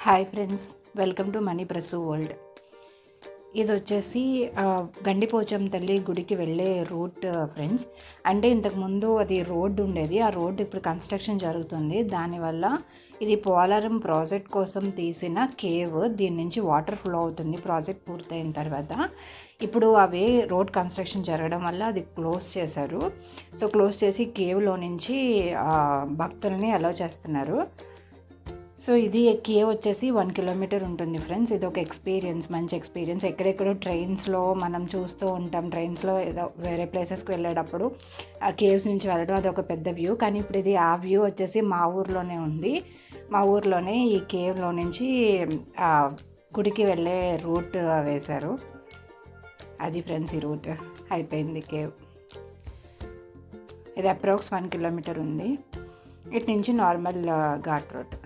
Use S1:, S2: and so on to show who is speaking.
S1: Hi friends, welcome to money press world. ఇది వచ్చేసి గండిపోచం తల్లి గుడికి వెళ్ళే రూట్ ఫ్రెండ్స్. అంటే ఇంతకుముందు అది రోడ్డు ఉండేది, ఆ రోడ్డు ఇప్పుడు కన్స్ట్రక్షన్ జరుగుతుంది. దానివల్ల ఇది పోలవరం ప్రాజెక్ట్ కోసం తీసిన కేవ్. దీని నుంచి వాటర్ ఫ్లో అవుతుంది ప్రాజెక్ట్ పూర్తయిన తర్వాత. ఇప్పుడు అవే రోడ్ కన్స్ట్రక్షన్ జరగడం వల్ల అది క్లోజ్ చేశారు. సో క్లోజ్ చేసి కేవ్లో నుంచి భక్తుల్ని అలౌ చేస్తున్నారు. సో ఇది కేవ్ వచ్చేసి 1 కిలోమీటర్ ఉంటుంది ఫ్రెండ్స్. ఇది ఒక ఎక్స్పీరియన్స్, మంచి ఎక్స్పీరియన్స్. ఎక్కడెక్కడో ట్రైన్స్లో మనం చూస్తూ ఉంటాం, ట్రైన్స్లో ఏదో వేరే ప్లేసెస్కి వెళ్ళేటప్పుడు ఆ కేవ్స్ నుంచి వెళ్ళడం అది ఒక పెద్ద వ్యూ. కానీ ఇప్పుడు ఇది ఆ వ్యూ వచ్చేసి మా ఊర్లోనే ఉంది. మా ఊర్లోనే ఈ కేవ్లో నుంచి గుడికి వెళ్ళే రూట్ వేశారు. అది ఫ్రెండ్స్, ఈ రూట్ అయిపోయింది కేవ్. ఇది అప్రాక్స్ 1 కిలోమీటర్ ఉంది. ఇటు నుంచి నార్మల్ ఘాట్ రోడ్.